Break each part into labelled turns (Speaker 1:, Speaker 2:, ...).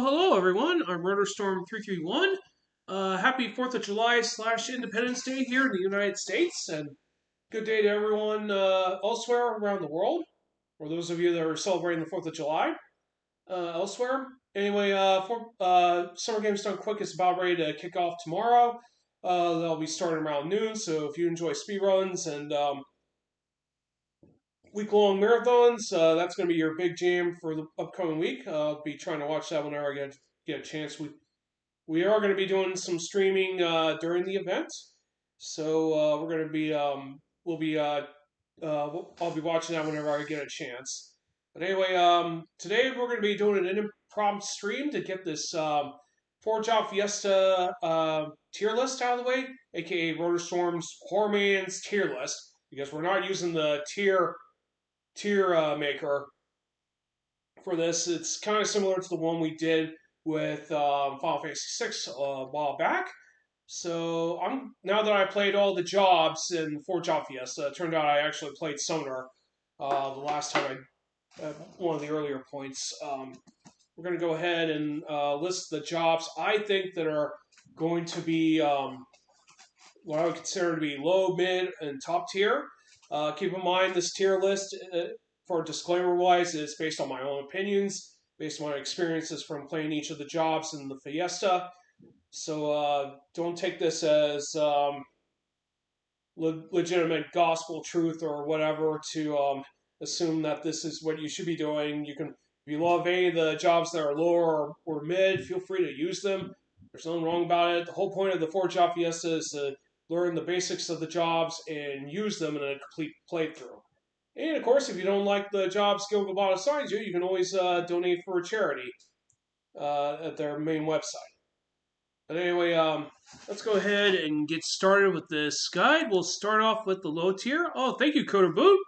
Speaker 1: Well, hello everyone. I'm Rotorstorm 331. Happy 4th of July / Independence Day here in the United States, and good day to everyone elsewhere around the world, or those of you that are celebrating the 4th of July elsewhere. Anyway, Summer Games Done Quick is about ready to kick off tomorrow. They'll be starting around noon, so if you enjoy speedruns and week-long marathons. That's going to be your big jam for the upcoming week. I'll be trying to watch that whenever I get a chance. We are going to be doing some streaming during the event, so we're going to be I'll be watching that whenever I get a chance. But anyway, today we're going to be doing an impromptu stream to get this Four Job Fiesta tier list out of the way, aka Rotorstorm's Horror Man's tier list, because we're not using the tier maker for this. It's kind of similar to the one we did with Final Fantasy VI a while back. So now that I played all the jobs in Four Job Fiesta, it turned out I actually played Summoner the last time one of the earlier points. We're going to go ahead and list the jobs I think that are going to be what I would consider to be low, mid, and top tier. Keep in mind this tier list, for disclaimer-wise, is based on my own opinions, based on my experiences from playing each of the jobs in the Fiesta. So don't take this as legitimate gospel truth or whatever to assume that this is what you should be doing. You can, if you love any of the jobs that are lower or mid, feel free to use them. There's nothing wrong about it. The whole point of the Four Job Fiesta is to learn the basics of the jobs and use them in a complete playthrough. And of course, if you don't like the jobs Gilgamesh assigns you, you can always donate for a charity at their main website. But anyway, let's go ahead and get started with this guide. We'll start off with the low tier. Oh, thank you, Coder Boot.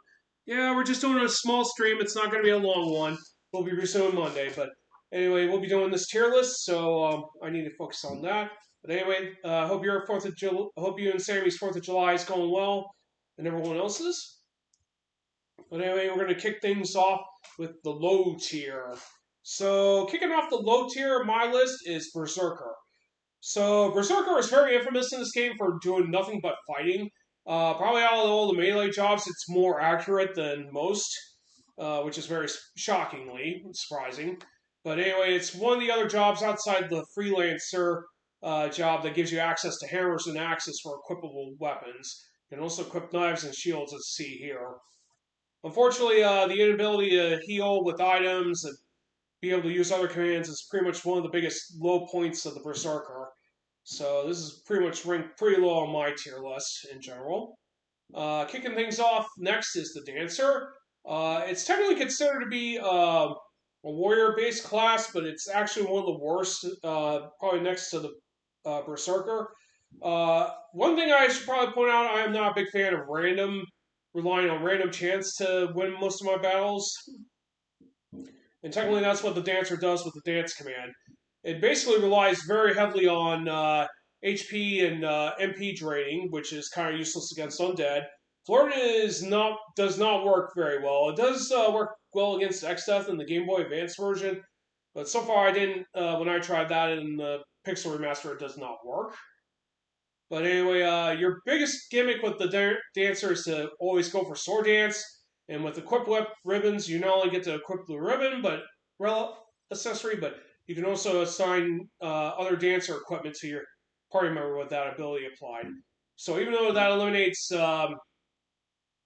Speaker 1: Yeah, we're just doing a small stream. It's not going to be a long one. We'll be resuming Monday. But anyway, we'll be doing this tier list, so I need to focus on that. But anyway, hope you and Sammy's 4th of July is going well, and everyone else's. But anyway, we're going to kick things off with the low tier. So, kicking off the low tier of my list is Berserker. So, Berserker is very infamous in this game for doing nothing but fighting. Probably out of all the melee jobs, it's more accurate than most, which is very shockingly surprising. But anyway, it's one of the other jobs outside the freelancer job that gives you access to hammers and axes for equipable weapons. You can also equip knives and shields, as see here. Unfortunately, the inability to heal with items and be able to use other commands is pretty much one of the biggest low points of the Berserker. So this is pretty much ranked pretty low on my tier list in general. Kicking things off next is the Dancer. It's technically considered to be a warrior-based class, but it's actually one of the worst, probably next to the Berserker. One thing I should probably point out, I am not a big fan of relying on random chance to win most of my battles. And technically that's what the Dancer does with the Dance command. It basically relies very heavily on HP and MP draining, which is kind of useless against undead. Flirt does not work very well. It does work well against X-Death in the Game Boy Advance version, but so far I didn't, when I tried that in the Pixel Remaster, it does not work. But anyway, your biggest gimmick with the Dancer is to always go for Sword Dance. And with Equip Whip ribbons, you not only get to equip the ribbon, but accessory, but you can also assign other Dancer equipment to your party member with that ability applied. So even though that eliminates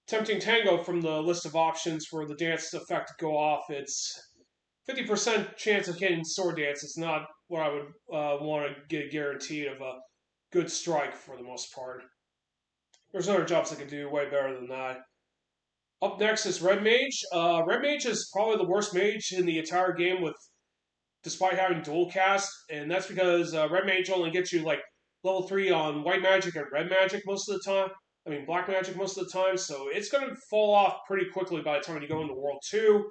Speaker 1: Tempting Tango from the list of options for the Dance effect to go off, it's 50% chance of getting Sword Dance. It's not what I would want to get guaranteed of a good strike for the most part. There's other jobs that can do way better than that. Up next is Red Mage. Red Mage is probably the worst mage in the entire game, despite having dual cast, and that's because Red Mage only gets you like level 3 on White Magic and Red Magic most of the time. I mean Black Magic most of the time, so it's going to fall off pretty quickly by the time you go into World 2.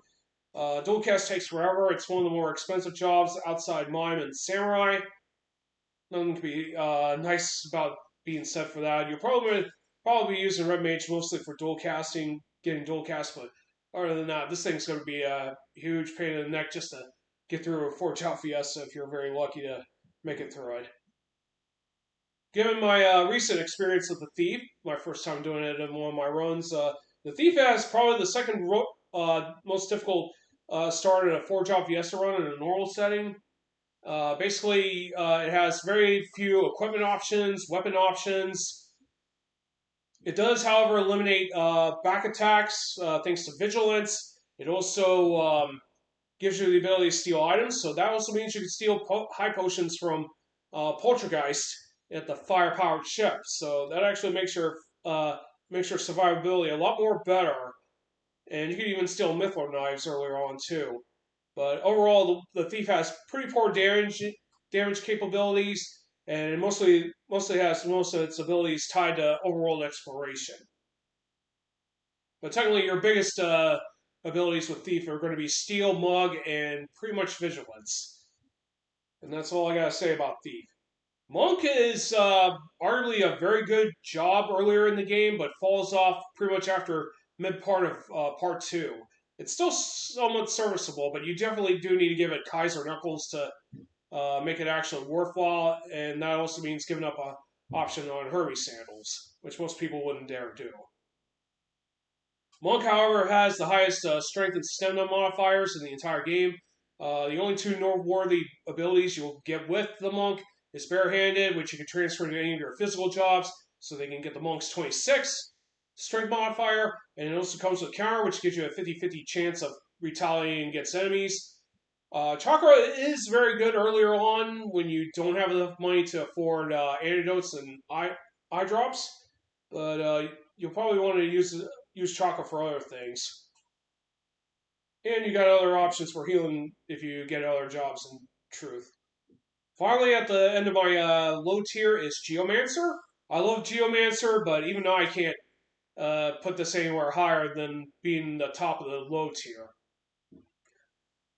Speaker 1: Dual cast takes forever. It's one of the more expensive jobs outside Mime and Samurai. Nothing to be nice about being said for that. You'll probably be using Red Mage mostly for dual casting, getting dual cast, but other than that, this thing's going to be a huge pain in the neck just to get through a Four Job Fiesta if you're very lucky to make it through it. Given my recent experience with the Thief, my first time doing it in one of my runs, the Thief has probably the second most difficult start in a Four Job Fiesta run in a normal setting. Basically, it has very few equipment options, weapon options. It does, however, eliminate back attacks thanks to vigilance. It also gives you the ability to steal items, so that also means you can steal high potions from Poltergeist at the fire-powered ship. So that actually makes your survivability a lot more better, and you can even steal Mythor knives earlier on too. But overall, the Thief has pretty poor damage capabilities, and mostly has most of its abilities tied to overworld exploration. But technically, your biggest abilities with Thief are going to be Steal, Mug, and pretty much Vigilance. And that's all I gotta say about Thief. Monk is arguably a very good job earlier in the game, but falls off pretty much after mid part of part 2. It's still somewhat serviceable, but you definitely do need to give it Kaiser Knuckles to make it actually worthwhile, and that also means giving up an option on Hermes Sandals, which most people wouldn't dare do. Monk, however, has the highest strength and stamina modifiers in the entire game. The only two noteworthy abilities you'll get with the Monk is Barehanded, which you can transfer to any of your physical jobs, so they can get the Monk's 26 strength modifier, and it also comes with Counter, which gives you a 50-50 chance of retaliating against enemies. Chakra is very good earlier on when you don't have enough money to afford antidotes and eye drops, but you'll probably want to use Chakra for other things. And you got other options for healing if you get other jobs in truth. Finally, at the end of my low tier is Geomancer. I love Geomancer, but even though I can't put this anywhere higher than being the top of the low tier.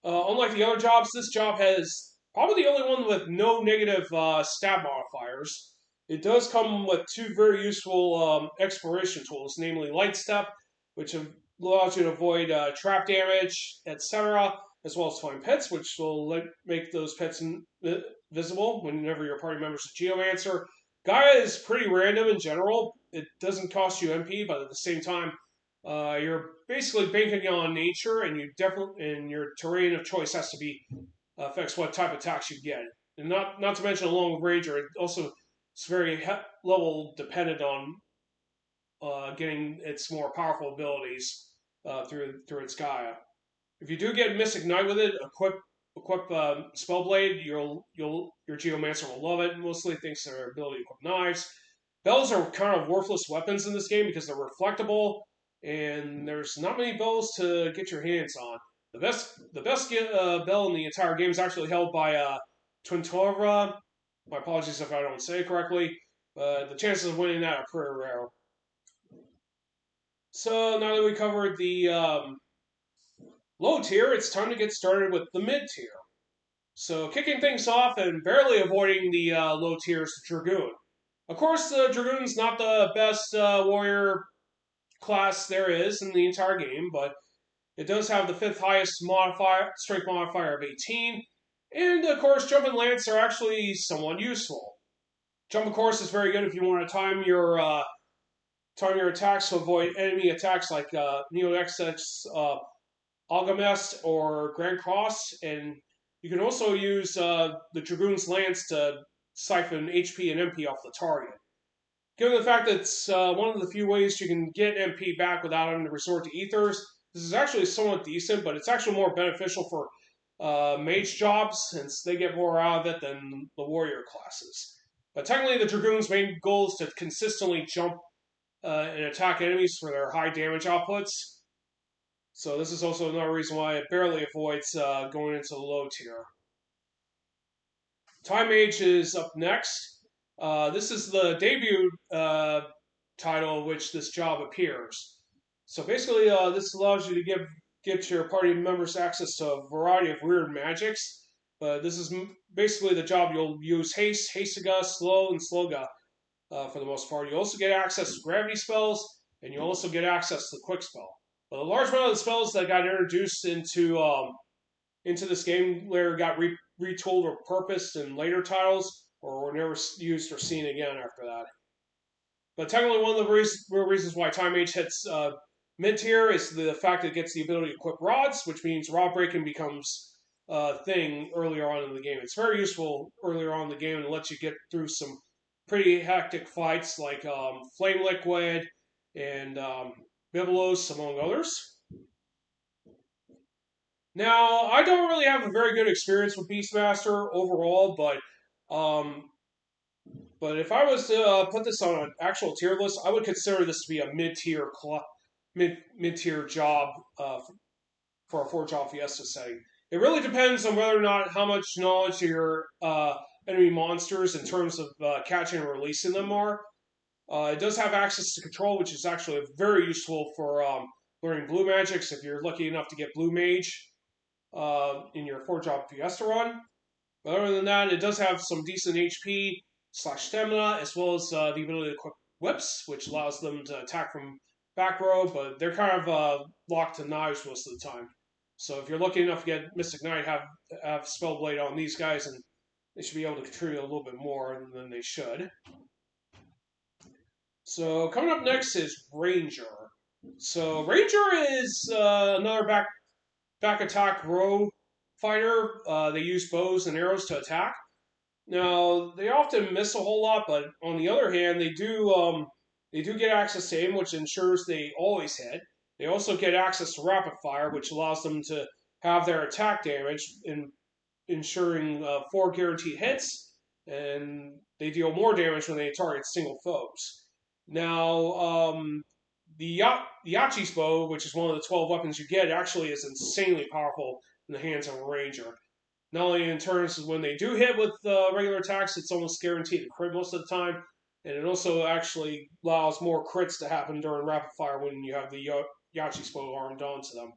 Speaker 1: Unlike the other jobs, this job has probably the only one with no negative stat modifiers. It does come with two very useful exploration tools, namely Light Step, which allows you to avoid trap damage, etc., as well as find pits, which will make those pits visible whenever your party members are Geomancer. Gaia is pretty random in general. It doesn't cost you MP, but at the same time, you're basically banking on nature, and your terrain of choice has to be affects what type of attacks you get. And not to mention along with Ranger, it also is very level dependent on getting its more powerful abilities through its Gaia. If you do get Mystic Knight with it, equip Spellblade, your Geomancer will love it, mostly thanks to their ability to equip knives. Bells are kind of worthless weapons in this game because they're reflectable, and there's not many bells to get your hands on. The best bell in the entire game is actually held by Twintora. My apologies if I don't say it correctly, but the chances of winning that are pretty rare. So now that we covered the low tier, it's time to get started with the mid tier. So kicking things off and barely avoiding the low tier is the Dragoon. Of course, the Dragoon's not the best warrior class there is in the entire game, but it does have the 5th highest strength modifier of 18, and of course, Jump and Lance are actually somewhat useful. Jump, of course, is very good if you want to time your attacks to avoid enemy attacks like Neo XX Alchemist or Grand Cross, and you can also use the Dragoon's Lance to siphon HP and MP off the target. Given the fact that it's one of the few ways you can get MP back without having to resort to Ethers, this is actually somewhat decent, but it's actually more beneficial for mage jobs since they get more out of it than the warrior classes. But technically, the Dragoon's main goal is to consistently jump and attack enemies for their high damage outputs. So this is also another reason why it barely avoids going into the low tier. Time Mage is up next. This is the debut title in which this job appears. So basically, this allows you to get your party members access to a variety of weird magics. But this is basically the job you'll use Haste, Hastiga, Slow, and Sloga for the most part. You also get access to gravity spells, and you also get access to the quick spell. But a large amount of the spells that got introduced into into this game later got retooled or purposed in later titles, or were never used or seen again after that. But technically, one of the real reasons why Time Mage hits mid tier is the fact that it gets the ability to equip rods, which means rod breaking becomes a thing earlier on in the game. It's very useful earlier on in the game and lets you get through some pretty hectic fights like Flame Liquid and Biblos, among others. Now, I don't really have a very good experience with Beastmaster overall, but if I was to put this on an actual tier list, I would consider this to be a mid-tier job for a Four Job Fiesta setting. It really depends on whether or not how much knowledge your enemy monsters in terms of catching and releasing them are. It does have access to control, which is actually very useful for learning blue magics if you're lucky enough to get blue mage in your Four Job Fiesta run. But other than that, it does have some decent HP / stamina, as well as the ability to equip whips, which allows them to attack from back row, but they're kind of locked to knives most of the time. So if you're lucky enough to get Mystic Knight, have Spellblade on these guys, and they should be able to contribute a little bit more than they should. So coming up next is Ranger. So Ranger is another back attack row fighter. They use bows and arrows to attack. Now they often miss a whole lot, but on the other hand, they do get access to aim, which ensures they always hit. They also get access to rapid fire, which allows them to have their attack damage, ensuring 4 guaranteed hits, and they deal more damage when they target single foes. Now, the Yachi's bow, which is one of the 12 weapons you get, actually is insanely powerful in the hands of a ranger. Not only in terms of when they do hit with regular attacks, it's almost guaranteed to crit most of the time, and it also actually allows more crits to happen during rapid fire when you have the Yachi's bow armed onto them.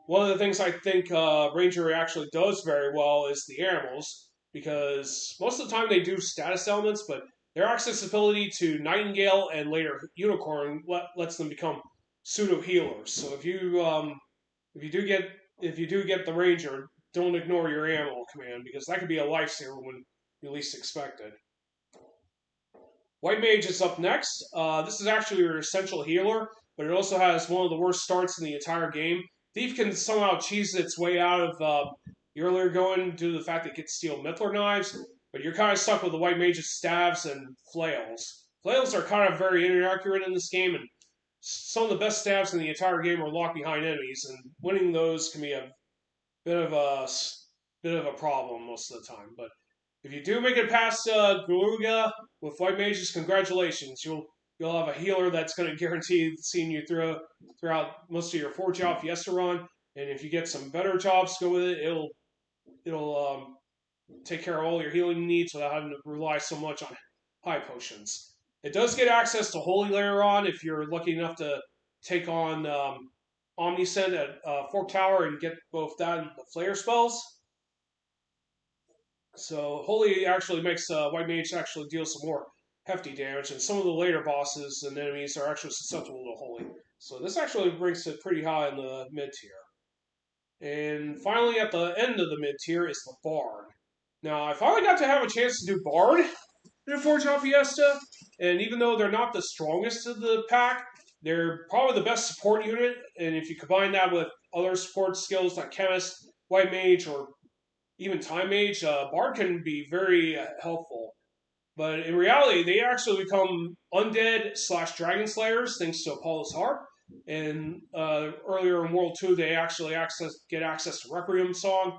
Speaker 1: One of the things I think Ranger actually does very well is the animals, because most of the time they do status elements, but their accessibility to Nightingale and later Unicorn lets them become pseudo healers. So if you do get the Ranger, don't ignore your animal command, because that could be a lifesaver when you least expect it. White Mage is up next. This is actually your essential healer, but it also has one of the worst starts in the entire game. Thief can somehow cheese its way out of the earlier going due to the fact that it can steal Mithler knives, but you're kind of stuck with the White Mage's staves and flails. Flails are kind of very inaccurate in this game, and some of the best staves in the entire game are locked behind enemies, and winning those can be a bit of a problem most of the time. But if you do make it past Galuga with White Mages, congratulations. You'll have a healer that's going to guarantee seeing you throughout most of your Four Job Fiesta run. And if you get some better jobs to go with it, it'll take care of all your healing needs without having to rely so much on high potions. It does get access to Holy later on if you're lucky enough to take on Omniscient at Fork Tower and get both that and the Flare spells. So Holy actually makes White Mage actually deal some more hefty damage, and some of the later bosses and enemies are actually susceptible to Holy. So this actually brings it pretty high in the mid-tier. And finally, at the end of the mid-tier is the Bard. Now, I finally got to have a chance to do Bard in Four Job Fiesta, and even though they're not the strongest of the pack, they're probably the best support unit, and if you combine that with other support skills like Chemist, White Mage, or even Time Mage, Bard can be very helpful. But in reality, they actually become undead / dragon slayers thanks to Apollo's Harp. And earlier in World 2, they actually get access to Requiem Song.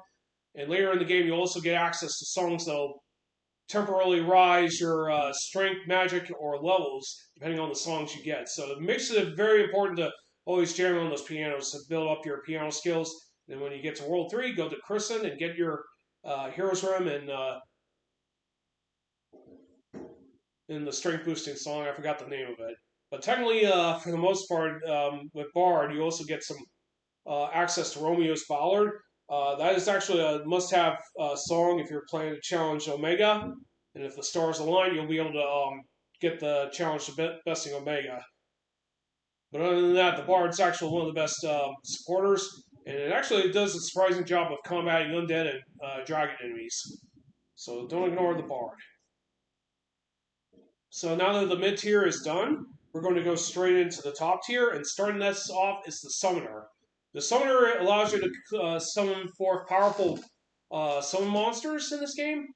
Speaker 1: And later in the game, you also get access to songs that'll temporarily rise your strength, magic, or levels, depending on the songs you get. So it makes it very important to always jam on those pianos to build up your piano skills. And when you get to World 3, go to Christen and get your Hero's Room and in the strength boosting song. I forgot the name of it. But technically, for the most part, with Bard, you also get some access to Romeo's Ballad. That is actually a must-have song if you're planning to challenge Omega. And if the stars align, you'll be able to get the challenge to besting Omega. But other than that, the Bard's actually one of the best supporters. And it actually does a surprising job of combating undead and dragon enemies. So don't ignore the bard. So now that the mid tier is done, we're going to go straight into the top tier, and starting this off is the summoner. The summoner allows you to summon forth powerful summon monsters in this game.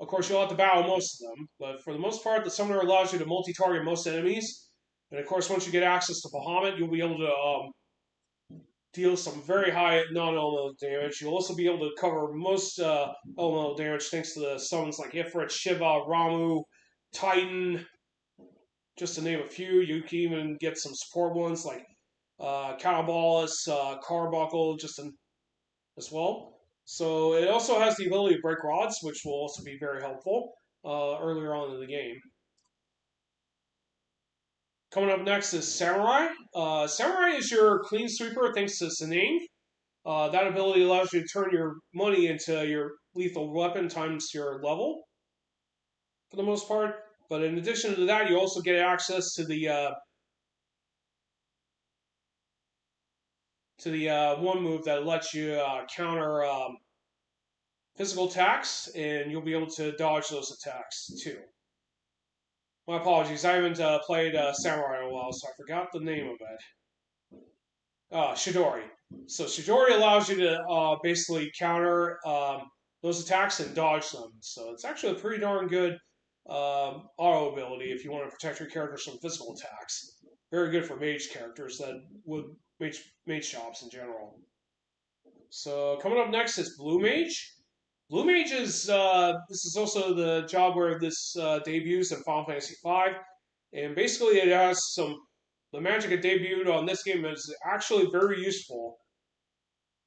Speaker 1: Of course, you'll have to battle most of them, but for the most part, the summoner allows you to multi-target most enemies. And of course, once you get access to Bahamut, you'll be able to deal some very high non-elemental damage. You'll also be able to cover most elemental damage thanks to the summons like Ifrit, Shiva, Ramu, Titan, just to name a few. You can even get some support ones like Cannibalistus, Carbuncle, as well. So it also has the ability to break rods, which will also be very helpful earlier on in the game. Coming up next is Samurai. Samurai is your clean sweeper thanks to Sinning. That ability allows you to turn your money into your lethal weapon times your level, for the most part. But in addition to that, you also get access to the one move that lets you counter physical attacks, and you'll be able to dodge those attacks too. My apologies, I haven't played Samurai in a while, so I forgot the name of it. Shidori. So Shidori allows you to basically counter those attacks and dodge them. So it's actually a pretty darn good auto ability if you want to protect your characters from physical attacks. Very good for mage characters that would mage shops in general. So coming up next is Blue Mage. Blue Mage is this is also the job where this debuts in Final Fantasy V, and basically it has the magic it debuted on this game is actually very useful.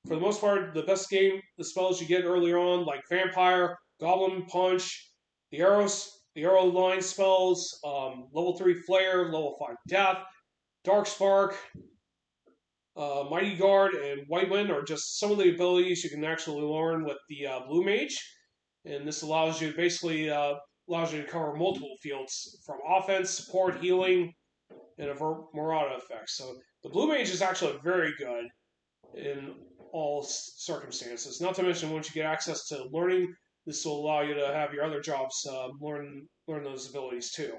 Speaker 1: For the most part, the spells you get earlier on, like Vampire, Goblin Punch, the arrow line spells, level 3 Flare, level 5 Death, Dark Spark, Mighty Guard, and White Wind are just some of the abilities you can actually learn with the Blue Mage, and this allows you to cover multiple fields from offense, support, healing, and a Murata effect. So the Blue Mage is actually very good in all circumstances. Not to mention, once you get access to learning, this will allow you to have your other jobs learn those abilities too.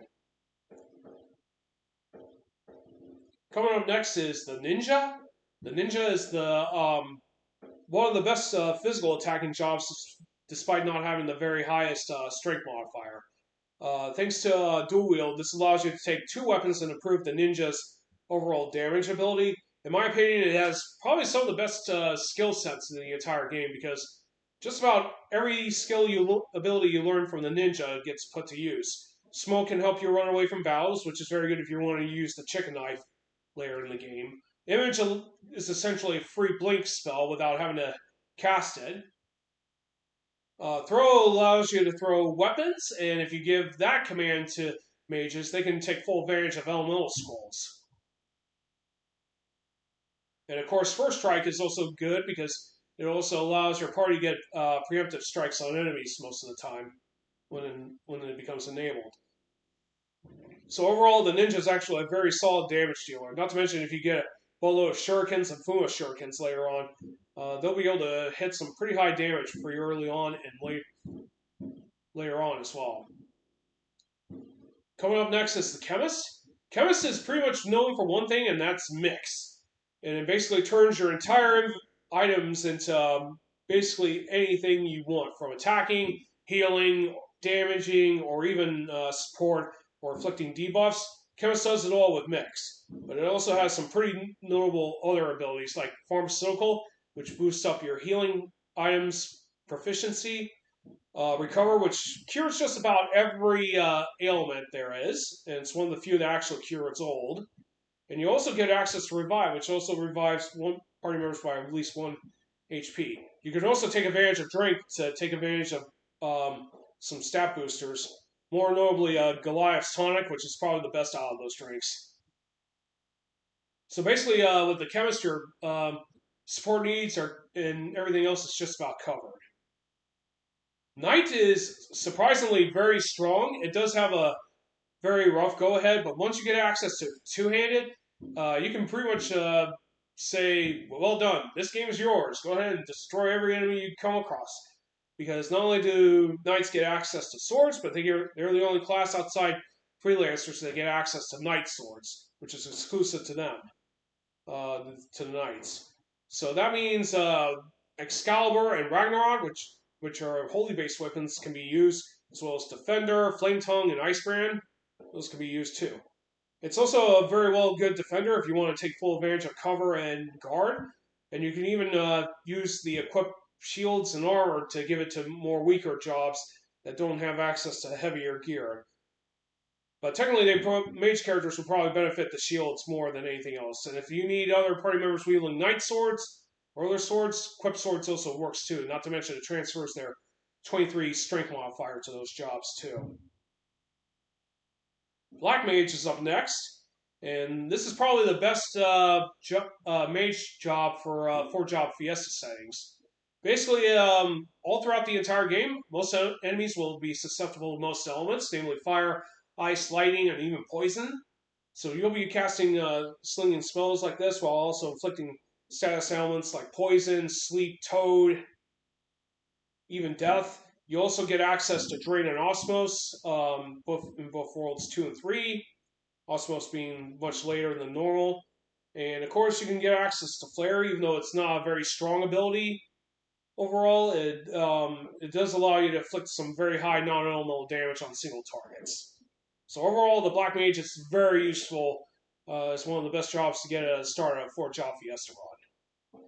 Speaker 1: Coming up next is the Ninja. The Ninja is the one of the best physical attacking jobs, despite not having the very highest strength modifier. Thanks to dual wield, this allows you to take two weapons and improve the ninja's overall damage ability. In my opinion, it has probably some of the best skill sets in the entire game because just about every ability you learn from the ninja gets put to use. Smoke can help you run away from battles, which is very good if you want to use the chicken knife later in the game. Image is essentially a free blink spell without having to cast it. Throw allows you to throw weapons, and if you give that command to mages, they can take full advantage of elemental scrolls. And of course, First Strike is also good because it also allows your party to get preemptive strikes on enemies most of the time when it becomes enabled. So overall, the ninja is actually a very solid damage dealer. Not to mention, if you get a boatload of shurikens and Fuma shurikens later on, they'll be able to hit some pretty high damage pretty early on and later on as well. Coming up next is the Chemist. Chemist is pretty much known for one thing, and that's mix. And it basically turns your entire items into basically anything you want, from attacking, healing, damaging, or even support or inflicting debuffs. Chemist does it all with Mix, but it also has some pretty notable other abilities like Pharmaceutical, which boosts up your healing items proficiency, Recover, which cures just about every ailment there is, and it's one of the few that actually cure its old. And you also get access to Revive, which also revives one party members by at least 1 HP. You can also take advantage of Drink to take advantage of some stat boosters. More notably, Goliath's Tonic, which is probably the best out of those drinks. So basically, with the Chemist, your support needs and everything else is just about covered. Knight is surprisingly very strong. It does have a very rough go-ahead, but once you get access to two-handed, you can pretty much say, well done, this game is yours. Go ahead and destroy every enemy you come across. Because not only do knights get access to swords, but they're the only class outside freelancers that get access to knight swords, which is exclusive to them, to the knights. So that means Excalibur and Ragnarok, which are holy based weapons, can be used, as well as Defender, Flame Tongue, and Icebrand. Those can be used too. It's also a very good defender if you want to take full advantage of cover and guard. And you can even use the equipped shields and armor to give it to more weaker jobs that don't have access to heavier gear. But technically, mage characters will probably benefit the shields more than anything else. And if you need other party members wielding knight swords or other swords, equipped swords also works too. Not to mention it transfers their 23 strength modifier to those jobs too. Black Mage is up next, and this is probably the best mage job for Four Job Fiesta settings. Basically, all throughout the entire game, most enemies will be susceptible to most elements, namely fire, ice, lightning, and even poison. So you'll be casting slinging spells like this while also inflicting status ailments like poison, sleep, toad, even death. You also get access to Drain and Osmos, in both Worlds 2 and 3. Osmos being much later than normal. And of course, you can get access to Flare, even though it's not a very strong ability. Overall, it does allow you to inflict some very high non-elemental damage on single targets. So overall, the Black Mage is very useful. It's one of the best jobs to get at the start of a Four Job Fiesta run.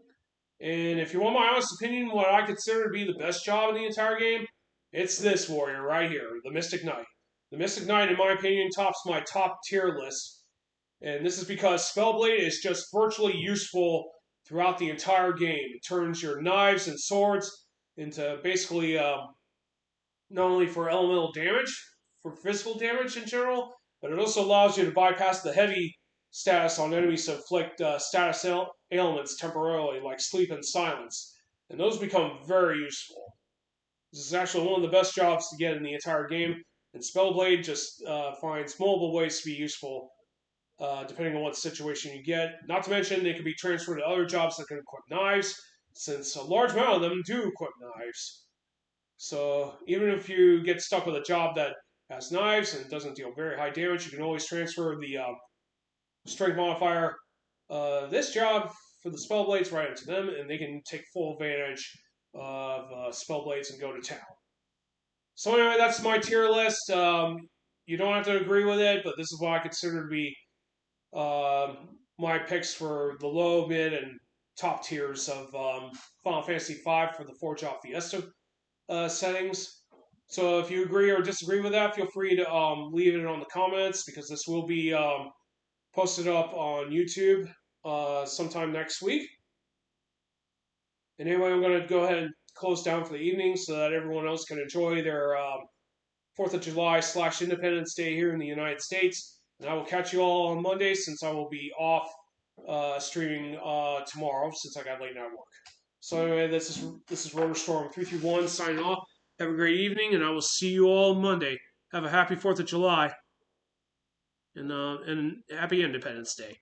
Speaker 1: And if you want my honest opinion, what I consider to be the best job in the entire game, it's this warrior right here, the Mystic Knight. The Mystic Knight, in my opinion, tops my top tier list. And this is because Spellblade is just virtually useful throughout the entire game. It turns your knives and swords into basically not only for elemental damage, for physical damage in general, but it also allows you to bypass the heavy status on enemies to inflict status ailments temporarily, like sleep and silence. And those become very useful. This is actually one of the best jobs to get in the entire game, and Spellblade just finds multiple ways to be useful depending on what situation you get. Not to mention, they can be transferred to other jobs that can equip knives, since a large amount of them do equip knives. So even if you get stuck with a job that has knives and doesn't deal very high damage, you can always transfer the strength modifier, this job for the Spellblades right into them, and they can take full advantage of Spellblades and go to town. So anyway, that's my tier list. You don't have to agree with it, but this is what I consider to be my picks for the low, mid, and top tiers of Final Fantasy V for the Four Job Fiesta settings. So if you agree or disagree with that, feel free to leave it on the comments, because this will be posted up on YouTube sometime next week. And anyway, I'm going to go ahead and close down for the evening so that everyone else can enjoy their 4th of July / Independence Day here in the United States. And I will catch you all on Monday, since I will be off streaming tomorrow, since I got late night work. So anyway, this is Rotorstorm 331 signing off. Have a great evening, and I will see you all Monday. Have a happy 4th of July, and happy Independence Day.